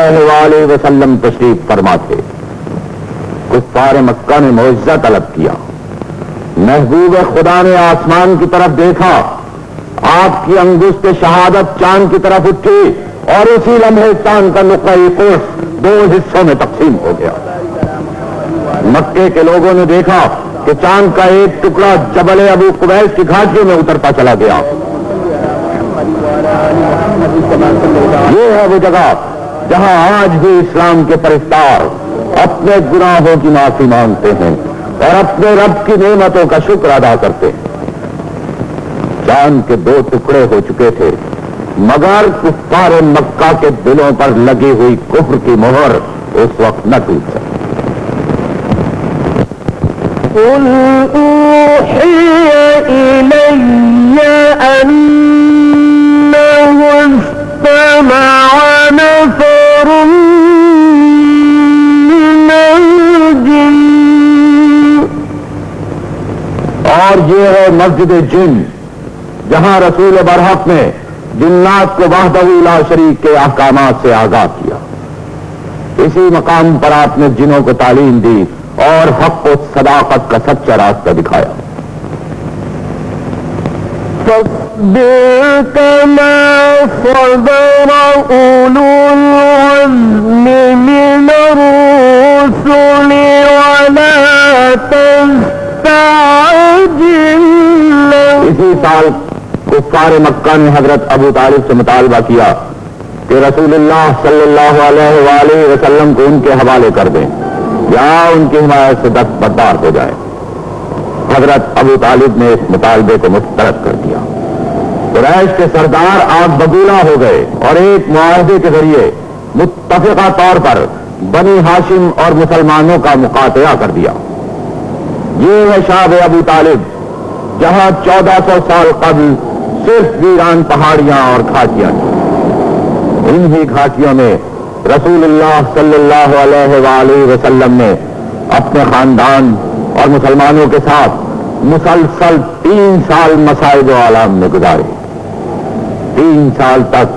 علیہ وآلہ وسلم تشریف فرما تھے، کفار مکہ نے معجزہ طلب کیا، محبوب خدا نے آسمان کی طرف دیکھا، آپ کی انگشت شہادت چاند کی طرف اٹھی اور اسی لمحے چاند کا نقطۂ قرص 2 حصوں میں تقسیم ہو گیا۔ مکے کے لوگوں نے دیکھا کہ چاند کا ایک ٹکڑا جبل ابو قبیس کی گھاٹیوں میں اترتا چلا گیا۔ یہ ہے وہ جگہ جہاں آج بھی اسلام کے پرستار اپنے گناہوں کی معافی مانگتے ہیں اور اپنے رب کی نعمتوں کا شکر ادا کرتے ہیں۔ چاند کے 2 ٹکڑے ہو چکے تھے، مگر کفار مکہ کے دلوں پر لگی ہوئی کفر کی مہر اس وقت نہ ٹوٹ سکی۔ قل اوحی الی انہ استمع نفر من الجن، اور یہ ہے مسجد جن جہاں رسول برحق نے جنات کو وحدہ لا شریک کے احکامات سے آگاہ کیا۔ اسی مقام پر آپ نے جنوں کو تعلیم دی اور حق و صداقت کا سچا راستہ دکھایا۔ فاصبر كما صبر أولو العزم من الرسل ولا تستعجل لهم۔ اسی سال کفار مکہ نے حضرت ابو طالب سے مطالبہ کیا کہ رسول اللہ صلی اللہ علیہ وآلہ وسلم کو ان کے حوالے کر دیں یا ان کی حمایت سے دستبردار ہو جائے۔ حضرت ابو طالب نے اس مطالبے کو مسترد کر دیا۔ قریش کے سردار آگ بگولا ہو گئے اور ایک معاہدے کے ذریعے متفقہ طور پر بنی ہاشم اور مسلمانوں کا مقاطعہ کر دیا۔ یہ ہے شعب ابو طالب جہاں 1400 سال قبل صرف ویران پہاڑیاں اور گھاٹیاں تھیں۔ انہی گھاٹیوں میں رسول اللہ صلی اللہ علیہ وآلہ وسلم نے اپنے خاندان اور مسلمانوں کے ساتھ مسلسل 3 سال مصائب و آلام میں گزارے۔ 3 سال تک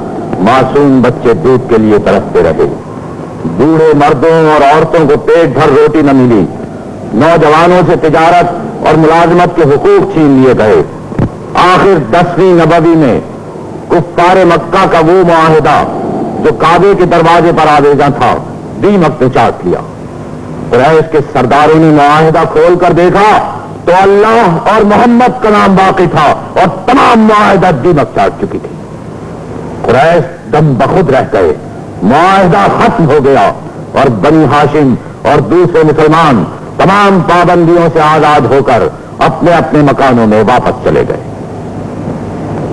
معصوم بچے دودھ کے لیے ترستے رہے، بوڑھے مردوں اور عورتوں کو پیٹ بھر روٹی نہ ملی، نوجوانوں سے تجارت اور ملازمت کے حقوق چھین لیے گئے۔ آخر 10ویں نبوی میں کفار مکہ کا وہ معاہدہ جو کعبے کے دروازے پر آویزاں تھا دیمک نے چاٹ لیا۔ قریش کے سرداروں نے معاہدہ کھول کر دیکھا تو اللہ اور محمد کا نام باقی تھا اور تمام معاہدہ دیمک چاٹ چکی تھی۔ قریش دم بخود رہ گئے، معاہدہ ختم ہو گیا اور بنی ہاشم اور دوسرے مسلمان تمام پابندیوں سے آزاد ہو کر اپنے اپنے مکانوں میں واپس چلے گئے۔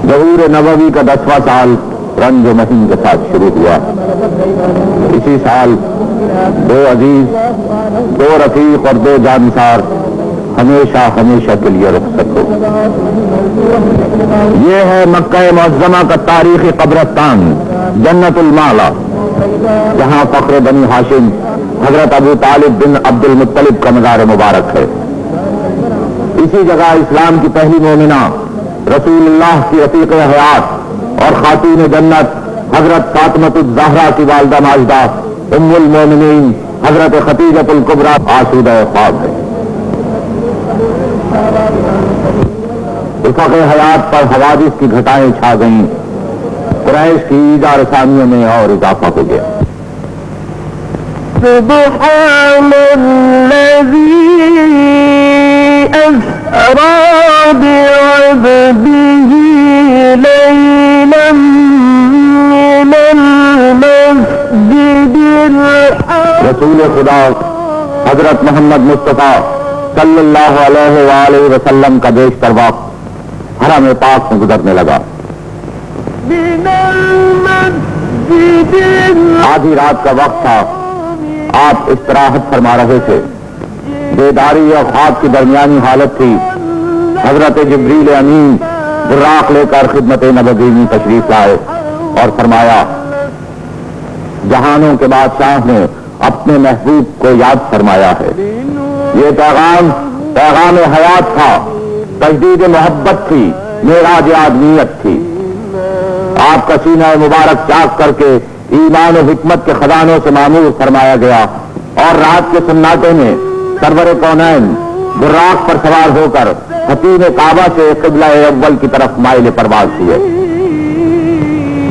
ظہور نبوی کا 10واں سال رنج و مہین کے ساتھ شروع ہوا۔ اسی سال 2 عزیز، 2 رفیق اور 2 جانثار ہمیشہ ہمیشہ کے لیے رخصت ہو۔ یہ ہے مکہ معظمہ کا تاریخی قبرستان جنت المالا، جہاں فخر بنی ہاشم حضرت ابو طالب بن عبد المطلب کا مزار مبارک ہے۔ اسی جگہ اسلام کی پہلی مومنہ رسول اللہ کی رفیق حیات اور خاتون جنت حضرت فاطمۃ الزہرا کی والدہ ماجدہ ام المومنین حضرت خدیجہ الکبریٰ آسودہ خواب ہے۔ افق حیات پر حوادث کی گھٹائیں چھا گئیں، قریش کی ایذا رسانیوں میں اور اضافہ ہو گیا۔ سبحان الذي أسرى بعبده ليلا من المسجد الحرام۔ رسول خدا حضرت محمد مصطفیٰ صلی اللہ علیہ وآلہ وسلم کا بیشتر وقت حرم پاک میں گزرنے لگا۔ آدھی رات کا وقت تھا، آپ استراحت فرما رہے تھے، بیداری اور خواب کی درمیانی حالت تھی۔ حضرت جبریل امین براق لے کر خدمت نبوی میں تشریف لائے اور فرمایا، جہانوں کے بادشاہ نے اپنے محبوب کو یاد فرمایا ہے۔ یہ پیغام حیات تھا، تجدید محبت تھی، معراج آدمیت تھی۔ آپ کا سینہ مبارک چاک کر کے ایمان و حکمت کے خزانوں سے معمور فرمایا گیا، اور رات کے سناٹے میں سرور کونین براق پر سوار ہو کر حتیم کعبہ سے قبلہ اول کی طرف مائل پرواز ہوئے۔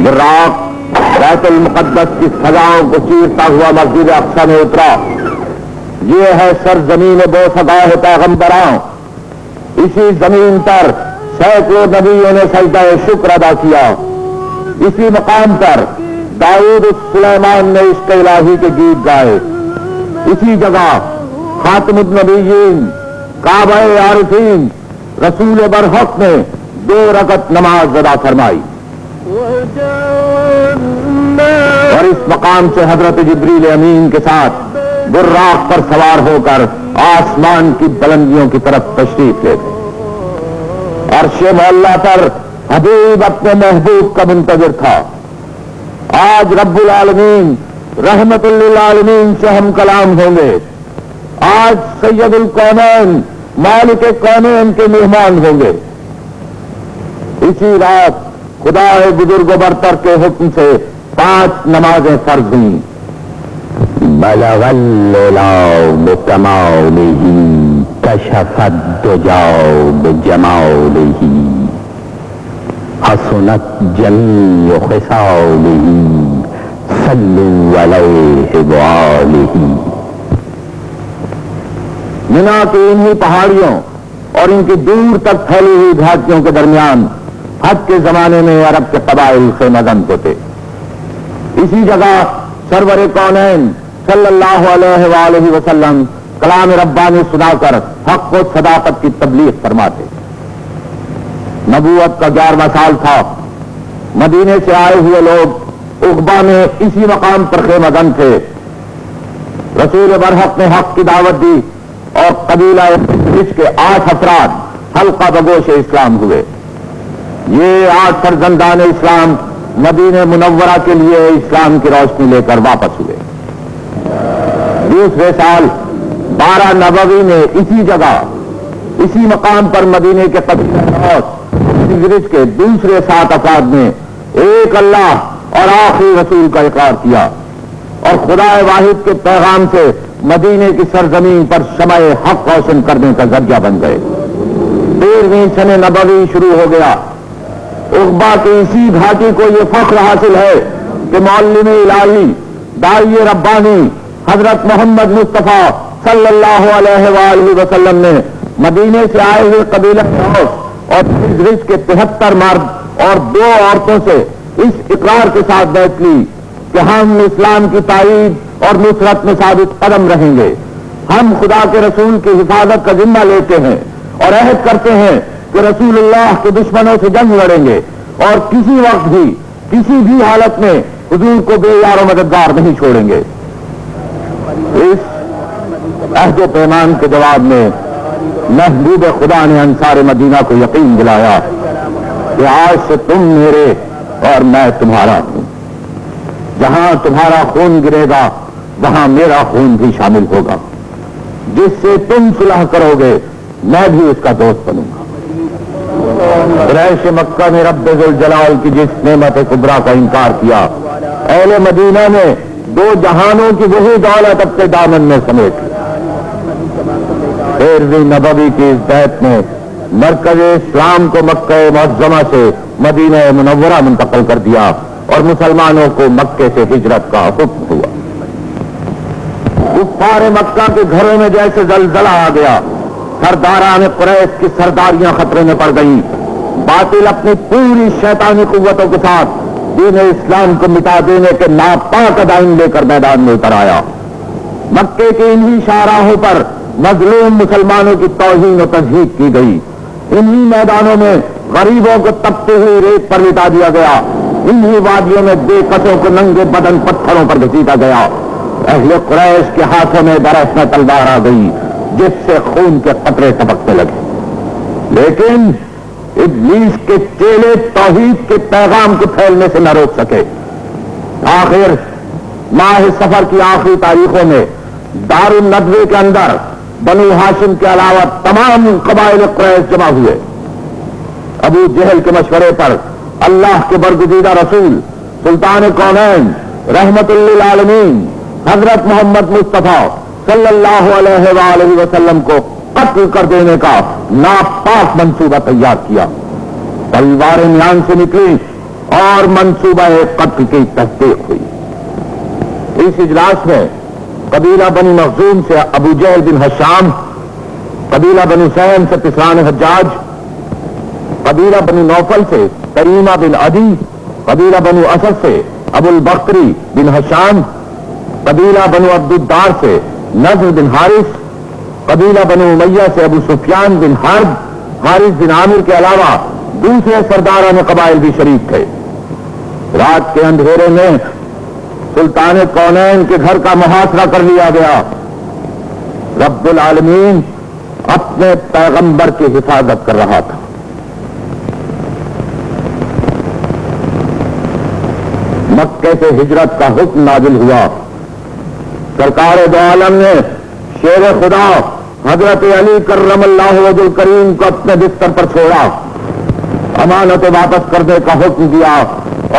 براق بیت المقدس کی فضاؤں کو چیرتا ہوا مسجد اقصی میں اترا۔ یہ ہے سرزمین بوسگاہ پیغمبراں، اسی زمین پر سینکڑوں نبیوں نے سجدہ شکر ادا کیا، اسی مقام پر داؤد سلیمان نے عشق الہی کے گیت گائے، اسی جگہ خاتم النبیین کعبہ عارفین رسول برحق نے 2 رکعت نماز ادا فرمائی، اور اس مقام سے حضرت جبریل امین کے ساتھ براق پر سوار ہو کر آسمان کی بلندیوں کی طرف تشریف لے گئے۔ عرش معلیٰ پر حبیب اپنے محبوب کا منتظر تھا۔ آج رب العالمین رحمت للعالمین سے ہم کلام ہوں گے، آج سید الکونین مالک کونین کے مہمان ہوں گے۔ اسی رات خدا بزرگ و برتر کے حکم سے 5 نمازیں فرض ہوئیں۔ بلغ اللیلا بکمالہ کشف الدجا بجمالہ حسنت جمیع خصالہ صلوا علیہ وآلہ۔ منا کی انہی پہاڑیوں اور ان کی دور تک پھیلی ہوئی گھاٹیوں کے درمیان حج کے زمانے میں عرب کے قبائل خیمہ گن ہوتے۔ اسی جگہ سرور کونین صلی اللہ علیہ وآلہ وسلم کلام ربانی سنا کر حق و صداقت کی تبلیغ فرماتے۔ نبوت کا 11واں سال تھا، مدینے سے آئے ہوئے لوگ عقبہ میں اسی مقام پر خیمہ گن تھے۔ رسول برحق نے حق کی دعوت دی اور قبیلہ اس کے 8 افراد حلقہ بگوش اسلام ہوئے۔ یہ 8 فرزندان اسلام مدینہ منورہ کے لیے اسلام کی روشنی لے کر واپس ہوئے۔ دوسرے سال 12 نبوی میں اسی جگہ اسی مقام پر مدینے کے قبیلہ اوس کے دوسرے 7 افراد نے ایک اللہ اور آخری رسول کا اقرار کیا اور خدا واحد کے پیغام سے مدینے کی سرزمین پر شمع حق روشن کرنے کا ذریعہ بن گئے۔ 13ویں سنہ نبوی شروع ہو گیا۔ عقبہ کی اسی گھاٹی کو یہ فخر حاصل ہے کہ معلم الہی داعی ربانی حضرت محمد مصطفیٰ صلی اللہ علیہ وآلہ وسلم نے مدینے سے آئے ہوئے قبیلہ اوس اور خزرج کے 73 مرد اور 2 عورتوں سے اس اقرار کے ساتھ بیعت لی کہ ہم اسلام کی تائید اور نصرت میں ثابت قدم رہیں گے، ہم خدا کے رسول کی حفاظت کا ذمہ لیتے ہیں اور عہد کرتے ہیں کہ رسول اللہ کے دشمنوں سے جنگ لڑیں گے اور کسی وقت بھی کسی بھی حالت میں حضور کو بے یار و مددگار نہیں چھوڑیں گے۔ اس عہد و پیمان کے جواب میں محبوب خدا نے انصار مدینہ کو یقین دلایا کہ آج سے تم میرے اور میں تمہارا ہوں، جہاں تمہارا خون گرے گا وہاں میرا خون بھی شامل ہوگا، جس سے تم صلح کرو گے میں بھی اس کا دوست بنوں گا۔ قریش مکہ نے رب ذوالجلال کی جس نعمت کبریٰ کا انکار کیا، اہل مدینہ نے 2 جہانوں کی وہی دولت اپنے دامن میں سمیٹ لی۔ 13ویں نبوی کی اس بیعت نے مرکز اسلام کو مکہ معظمہ سے مدینہ منورہ منتقل کر دیا اور مسلمانوں کو مکے سے ہجرت کا حکم ہوا۔ کفار مکہ کے گھروں میں جیسے زلزلہ آ گیا، سرداران قریش کی سرداریاں خطرے میں پڑ گئیں۔ باطل اپنی پوری شیطانی قوتوں کے ساتھ دین اسلام کو مٹا دینے کے ناپاک عزائم لے کر میدان میں اتر آیا۔ مکے کے انہی شاہراہوں پر مظلوم مسلمانوں کی توہین و تضحیک کی گئی، انہی میدانوں میں غریبوں کو تپتی ہوئی ریت پر لٹا دیا گیا، انہی وادیوں میں بے کسوں کو ننگے بدن پتھروں پر گھسیٹا گیا۔ اہل قریش کے ہاتھوں میں برف میں تلوار آ گئی جس سے خون کے قطرے ٹپکنے لگے، لیکن ابلیس کے چیلے توحید کے پیغام کو پھیلنے سے نہ روک سکے۔ آخر ماہ سفر کی آخری تاریخوں میں دار الندوے کے اندر بنو ہاشم کے علاوہ تمام قبائل قریش جمع ہوئے۔ ابو جہل کے مشورے پر اللہ کے برگزیدہ رسول سلطان کونین رحمت للعالمین حضرت محمد مصطفیٰ صلی اللہ علیہ وآلہ وسلم کو قتل کر دینے کا ناپاک منصوبہ تیار کیا. تلواریں میان سے نکلی اور منصوبہ قتل کی تصدیق ہوئی. اس اجلاس میں قبیلہ بنی مخزوم سے ابو جہل بن ہشام، قبیلہ بنی سہم سے پسران حجاج، قبیلہ بنی نوفل سے کریمہ بن عدی، قبیلہ بنو اسد سے ابو البختری بن ہشام، قبیلہ بنو عبد الدار سے نضر بن حارث، قبیلہ بنو امیہ سے ابو سفیان بن حرب، حارث بن عامر کے علاوہ دوسرے سرداران قبائل بھی شریک تھے. رات کے اندھیرے میں سلطان کونین کے گھر کا محاصرہ کر لیا گیا. رب العالمین اپنے پیغمبر کی حفاظت کر رہا تھا. مکے سے ہجرت کا حکم نازل ہوا. سرکار دو عالم نے شیر خدا حضرت علی کرم اللہ وجہ الکریم کو اپنے بستر پر چھوڑا، امانت واپس کرنے کا حکم دیا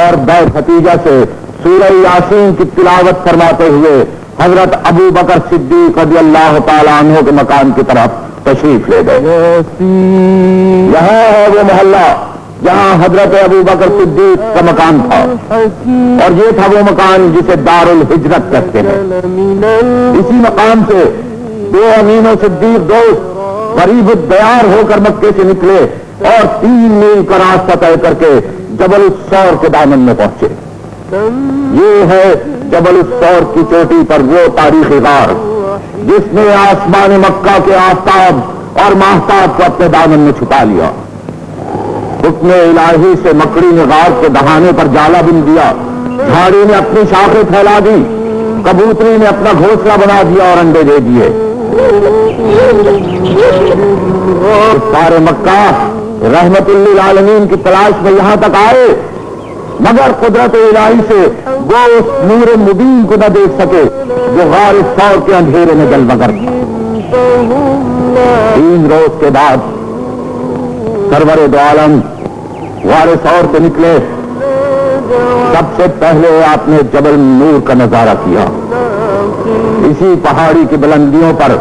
اور بیت ختیجہ سے سورہ یاسین کی تلاوت فرماتے ہوئے حضرت ابو بکر صدیق رضی اللہ تعالیٰ عنہ کے مکان کی طرف تشریف لے گئے. یہاں ہے وہ محلہ جہاں حضرت ابو بکر صدیق کا مکان تھا، اور یہ تھا وہ مکان جسے دار الہجرت کہتے ہیں. اسی مقام سے دو امین و صدیق دوست غریب الدیار ہو کر مکے سے نکلے اور 3 میل کا راستہ طے کر کے جبل الثور کے دامن میں پہنچے. یہ ہے جبل الثور کی چوٹی پر وہ تاریخی غار جس نے آسمان مکہ کے آفتاب اور ماہتاب کو اپنے دامن میں چھپا لیا. حکم الہی سے مکڑی نے غار کے دہانے پر جالا بن دیا، جھاڑی نے اپنی شاخیں پھیلا دی، کبوتری نے اپنا گھونسلہ بنا دیا اور انڈے دے دیے. سارے مکہ رحمت للعالمین کی تلاش میں یہاں تک آئے، مگر قدرت الہی سے وہ اس نور مبین کو نہ دیکھ سکے جو غار ثور کے اندھیرے میں جلوہ گر. 3 روز کے بعد سرور دو عالم غار ثور سے نکلے. سب سے پہلے آپ نے جبل نور کا نظارہ کیا. اسی پہاڑی کی بلندیوں پر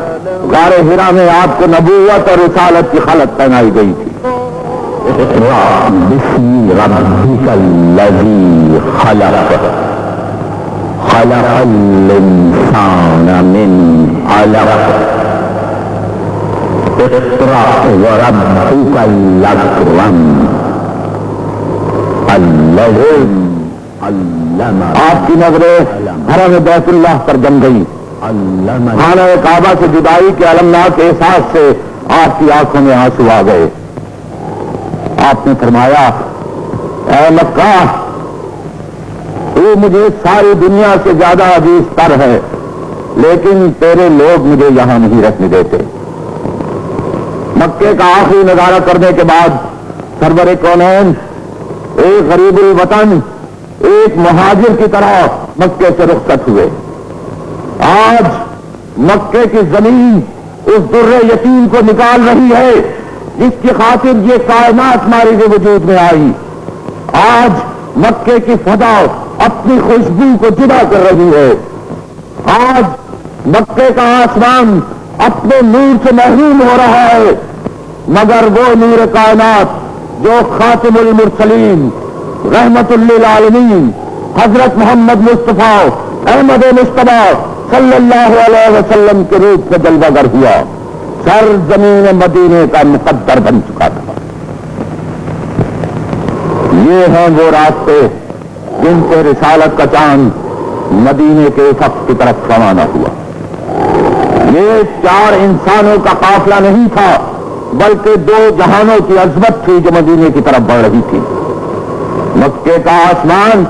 غار ہرا میں آپ کو نبوت اور رسالت کی خلق پہنائی گئی تھی. بسم ربک الذی خلق خلق الانسان من علق اقرأ وربک الاکرم الذی علم. آپ کی نظریں حرم بیت اللہ پر جم گئی. خانہ کعبہ سے جدائی کے المناک احساس سے آپ کی آنکھوں میں آنسو آ گئے. آپ نے فرمایا، اے مکہ، تو مجھے ساری دنیا سے زیادہ عزیز تر ہے، لیکن تیرے لوگ مجھے یہاں نہیں رکھنے دیتے. مکے کا آخری نظارہ کرنے کے بعد سرور کونین ایک غریب الوطن، ایک مہاجر کی طرح مکے سے رخصت ہوئے. آج مکے کی زمین اس در یتیم کو نکال رہی ہے جس کی خاطر یہ کائنات ہماری کے وجود میں آئی. آج مکے کی فضا اپنی خوشبو کو جدا کر رہی ہے. آج مکے کا آسمان اپنے نور سے محروم ہو رہا ہے، مگر وہ نور کائنات جو خاتم المرسلین رحمت للعالمین حضرت محمد مصطفیٰ احمد مصطفیٰ صلی اللہ علیہ وسلم کے روپ میں جلوہ گر ہوا، سر زمین مدینے کا مقدر بن چکا تھا. یہ ہیں وہ راستے جن سے رسالت کا چاند مدینے کے افق کی طرف روانہ ہوا. یہ 4 انسانوں کا قافلہ نہیں تھا، بلکہ 2 جہانوں کی عظمت تھی جو مدینے کی طرف بڑھ رہی تھی. مکے کا آسمان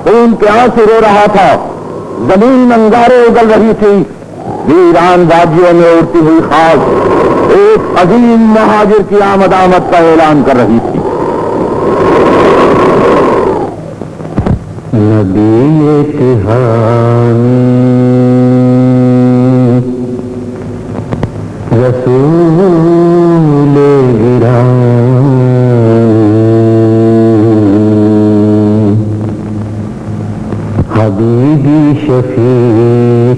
خون کے آنسو رو رہا تھا، زمین انگارے اگل رہی تھی، ویران وادیوں میں اڑتی ہوئی خاک ایک عظیم مہاجر کی آمد کا اعلان کر رہی تھی. نبی اتحانی رسول گرامی حبیب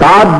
7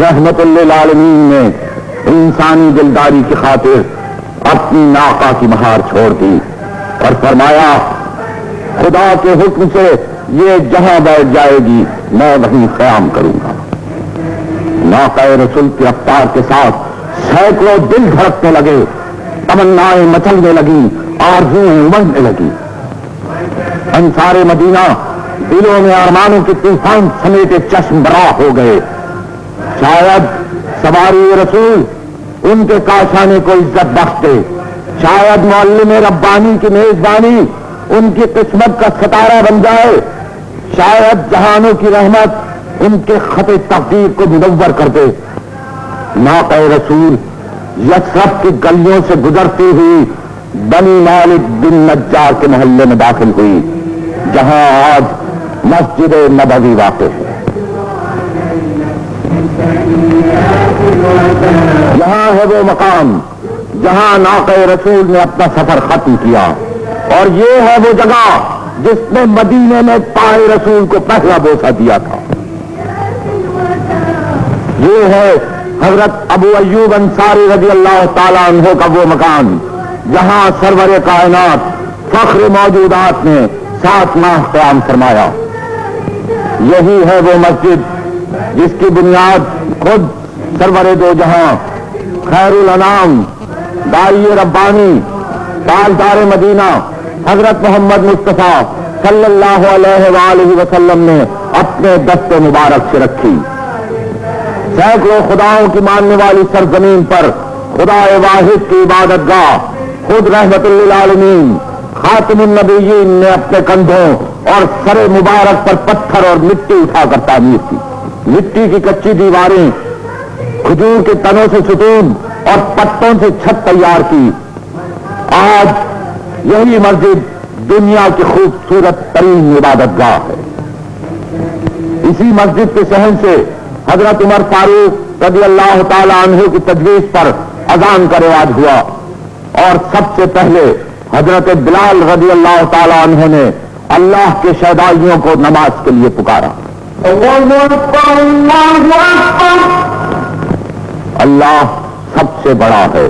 رحمت للعالمین نے انسانی دلداری کی خاطر اپنی ناقہ کی مہار چھوڑ دی اور فرمایا خدا کے حکم سے یہ جہاں بیٹھ جائے گی میں وہیں قیام کروں گا۔ ناقہ رسول کی رفتار کے ساتھ سینکڑوں دل دھڑکنے لگے، تمنائیں مچلنے لگیں، آرزوئیں امڑنے لگیں۔ انصار مدینہ دلوں میں ارمانوں کے طوفان سمیتے چشم برا ہو گئے۔ شاید سواری رسول ان کے کاشانے کو عزت بخش دے، شاید معلم ربانی کی میزبانی ان کی قسمت کا ستارہ بن جائے، شاید جہانوں کی رحمت ان کے خط تقدیر کو منور کر دے۔ ناقہ رسول یثرب کی گلیوں سے گزرتی ہوئی بنی مالک بن نجار کے محلے میں داخل ہوئی، جہاں آج مسجد نبوی واقع ہے۔ یہاں ہے وہ مقام جہاں ناقہ رسول نے اپنا سفر ختم کیا، اور یہ ہے وہ جگہ جس نے مدینے میں پائے رسول کو پہلا بوسہ دیا تھا۔ یہ ہے حضرت ابو ایوب انصاری رضی اللہ تعالیٰ عنہ کا وہ مکان جہاں سرور کائنات فخر موجودات نے 7 ماہ قیام فرمایا۔ یہی ہے وہ مسجد جس کی بنیاد خود سرور دو جہاں خیر الانام دائی ربانی تاجدار مدینہ حضرت محمد مصطفیٰ صلی اللہ علیہ وآلہ وسلم نے اپنے دست مبارک سے رکھی۔ سینکڑوں خداؤں کی ماننے والی سرزمین پر خدا واحد کی عبادت گاہ خود رحمت للعالمین خاتم النبیین نے اپنے کندھوں اور سر مبارک پر پتھر اور مٹی اٹھا کر تعمیر کی۔ مٹی کی کچی دیواریں، کھجور کے تنوں سے ستون اور پتوں سے چھت تیار کی۔ آج یہی مسجد دنیا کی خوبصورت ترین عبادت گاہ ہے۔ اسی مسجد کے صحن سے حضرت عمر فاروق رضی اللہ تعالی عنہ کی تجویز پر اذان کا رواج ہوا، اور سب سے پہلے حضرت بلال رضی اللہ تعالی عنہ نے اللہ کے شہدائیوں کو نماز کے لیے پکارا۔ اللہ سب سے بڑا ہے۔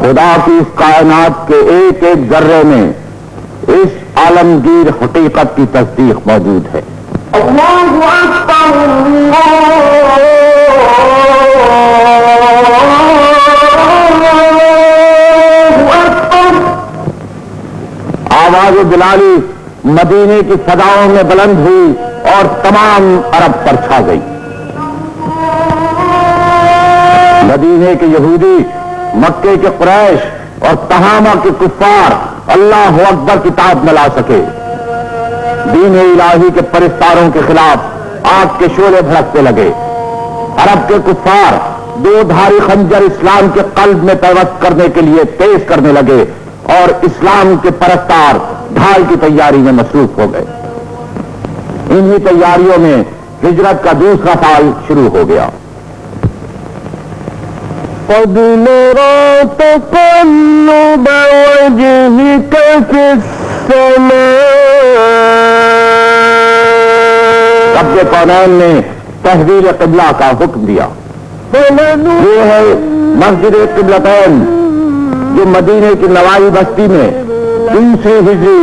خدا کی اس کائنات کے ایک ایک ذرے میں اس عالمگیر حقیقت کی تصدیق موجود ہے۔ اللہ اکبر آواز بلالی مدینے کی فضاؤں میں بلند ہوئی اور تمام عرب پر چھا گئی۔ مدینے کے یہودی، مکے کے قریش اور تہامہ کے کفار اللہ اکبر کی تعداد نہ لا سکے۔ دین الہی کے پرستاروں کے خلاف آگ کے شعلے بھڑکنے لگے۔ عرب کے کفار 2 دھاری خنجر اسلام کے قلب میں پیوست کرنے کے لیے تیز کرنے لگے، اور اسلام کے پرستار ڈھال کی تیاری میں مصروف ہو گئے۔ انہی تیاریوں میں ہجرت کا دوسرا سال شروع ہو گیا۔ رب کونین نے تحویل قبلہ کا حکم دیا۔ یہ ہے مسجد قبلتین جو مدینے کی نوائی بستی میں 3 ہجری